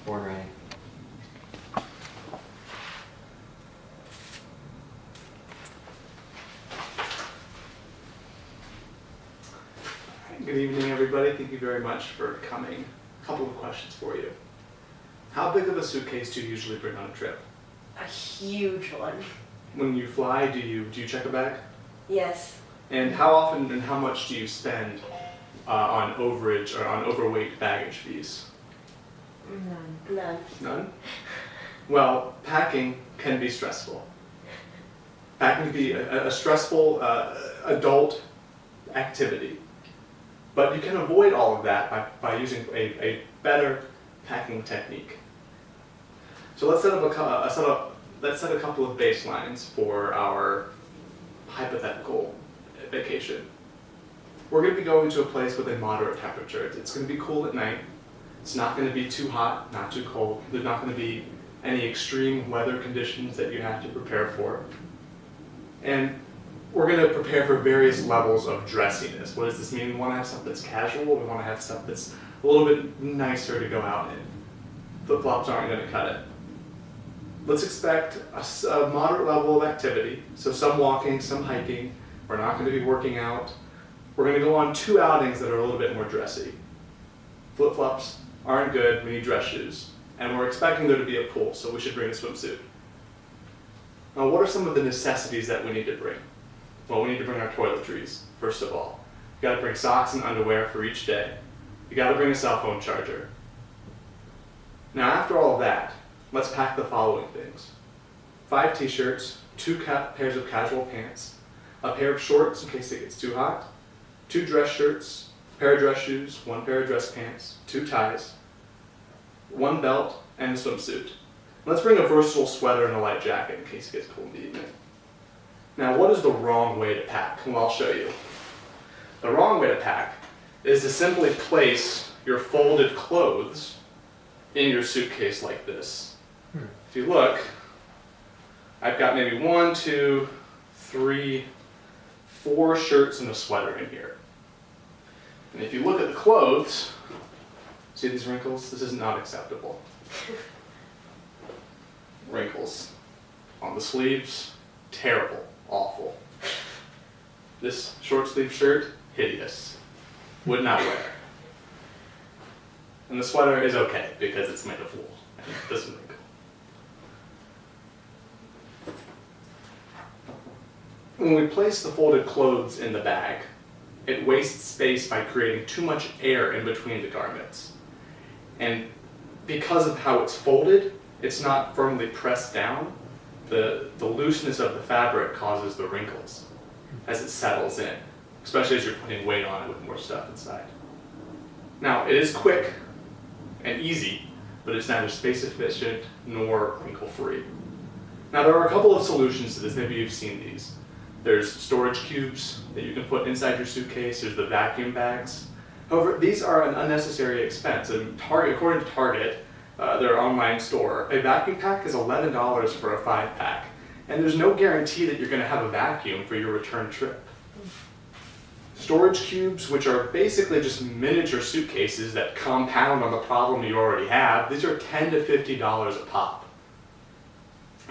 Born ready. Good evening, everybody. Thank you very much for coming. A couple of questions for you. How big of a suitcase do you usually bring on a trip? A huge one. When you fly, do you check a bag? Yes. And how often and how much do you spend on overage or on overweight baggage fees? None. None? Well, packing can be stressful. Packing can be a stressful adult activity. But you can avoid all of that by using a better packing technique. So let's set up a couple of baselines for our hypothetical vacation. We're going to be going to a place with a moderate temperature. It's going to be cool at night. It's not going to be too hot, not too cold. There's not going to be any extreme weather conditions that you have to prepare for. And we're going to prepare for various levels of dressiness. What does this mean? We want to have stuff that's casual. We want to have stuff that's a little bit nicer to go out in. Flip-flops aren't going to cut it. Let's expect a moderate level of activity. So some walking, some hiking. We're not going to be working out. We're going to go on 2 outings that are a little bit more dressy. Flip-flops aren't good. We need dress shoes. And we're expecting there to be a pool, so we should bring a swimsuit. Now, what are some of the necessities that we need to bring? Well, we need to bring our toiletries, first of all. You gotta bring socks and underwear for each day. You gotta bring a cell phone charger. Now, after all of that, let's pack the following things. 5 t-shirts, 2 pairs of casual pants, a pair of shorts in case it gets too hot, 2 dress shirts, a pair of dress shoes, 1 pair of dress pants, 2 ties, 1 belt, and a swimsuit. Let's bring a versatile sweater and a light jacket in case it gets cold in the evening. Now, what is the wrong way to pack? Well, I'll show you. The wrong way to pack is to simply place your folded clothes in your suitcase like this. If you look, I've got maybe 1, 2, 3, 4 shirts and a sweater in here. And if you look at the clothes, see these wrinkles? This is not acceptable. Wrinkles on the sleeves, terrible. Awful. This short sleeve shirt, hideous. Would not wear. And the sweater is okay because it's made of wool and it doesn't wrinkle. When we place the folded clothes in the bag, it wastes space by creating too much air in between the garments. And because of how it's folded, it's not firmly pressed down. The looseness of the fabric causes the wrinkles as it settles in, especially as you're putting weight on it with more stuff inside. Now, it is quick and easy, but it's neither space efficient nor wrinkle free. Now, there are a couple of solutions to this. Maybe you've seen these. There's storage cubes that you can put inside your suitcase. There's the vacuum bags. However, these are an unnecessary expense. And according to Target, their online store, a vacuum pack is $11 for a 5-pack. And there's no guarantee that you're going to have a vacuum for your return trip. Storage cubes, which are basically just miniature suitcases that compound on the problem you already have, these are $10 to $50 a pop.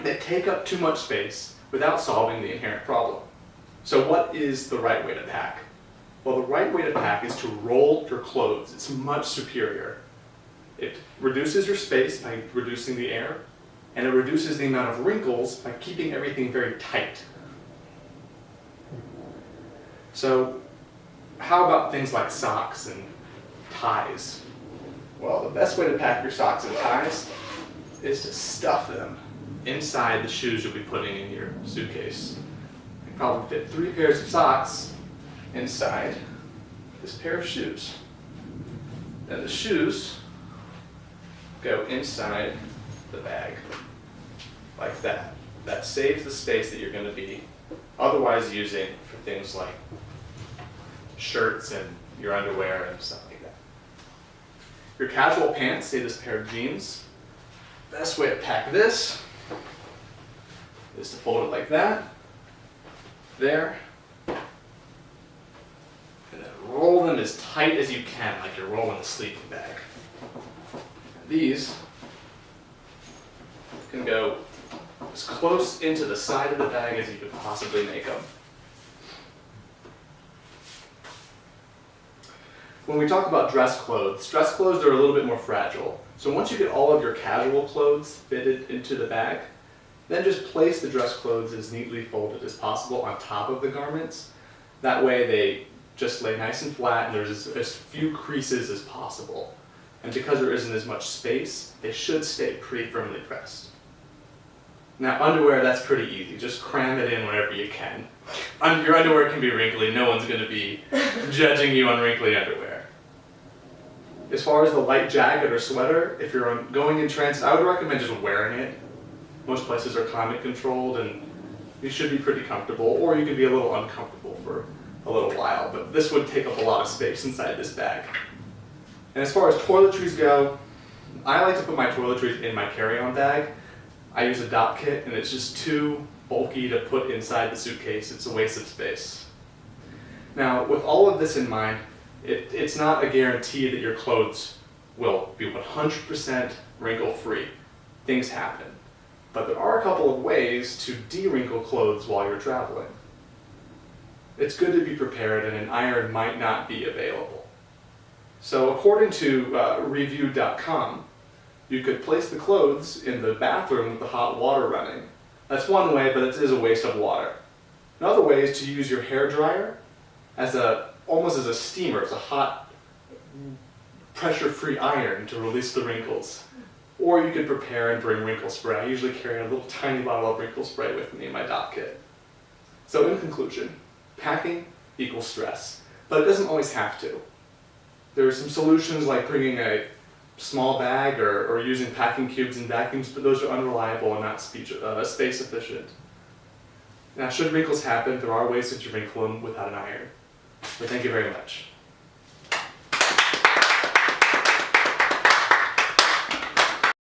They take up too much space without solving the inherent problem. So what is the right way to pack? Well, the right way to pack is to roll your clothes. It's much superior. It reduces your space by reducing the air, and it reduces the amount of wrinkles by keeping everything very tight. So, how about things like socks and ties? Well, the best way to pack your socks and ties is to stuff them inside the shoes you'll be putting in your suitcase. You can probably fit 3 pairs of socks inside this pair of shoes. And the shoes go inside the bag, like that. That saves the space that you're going to be otherwise using for things like shirts and your underwear and stuff like that. Your casual pants, say this pair of jeans, best way to pack this is to fold it like that, there, and then roll them as tight as you can, like you're rolling a sleeping bag. And these and go as close into the side of the bag as you could possibly make them. When we talk about dress clothes are a little bit more fragile. So once you get all of your casual clothes fitted into the bag, then just place the dress clothes as neatly folded as possible on top of the garments. That way they just lay nice and flat and there's as few creases as possible. And because there isn't as much space, they should stay pretty firmly pressed. Now underwear, that's pretty easy. Just cram it in whenever you can. Your underwear can be wrinkly. No one's going to be judging you on wrinkly underwear. As far as the light jacket or sweater, if you're going in transit, I would recommend just wearing it. Most places are climate controlled and you should be pretty comfortable, or you could be a little uncomfortable for a little while, but this would take up a lot of space inside this bag. And as far as toiletries go, I like to put my toiletries in my carry-on bag. I use a dot kit and it's just too bulky to put inside the suitcase. It's a waste of space. Now, with all of this in mind, it's not a guarantee that your clothes will be 100% wrinkle-free. Things happen. But there are a couple of ways to de-wrinkle clothes while you're traveling. It's good to be prepared, and an iron might not be available. So according to review.com, you could place the clothes in the bathroom with the hot water running. That's one way, but it is a waste of water. Another way is to use your hair dryer almost as a steamer. It's a hot, pressure-free iron to release the wrinkles. Or you could prepare and bring wrinkle spray. I usually carry a little tiny bottle of wrinkle spray with me in my dot kit. So in conclusion, packing equals stress, but it doesn't always have to. There are some solutions like bringing a small bag or using packing cubes and vacuums, but those are unreliable and not space efficient. Now, should wrinkles happen, there are ways to wrinkle them without an iron. But thank you very much.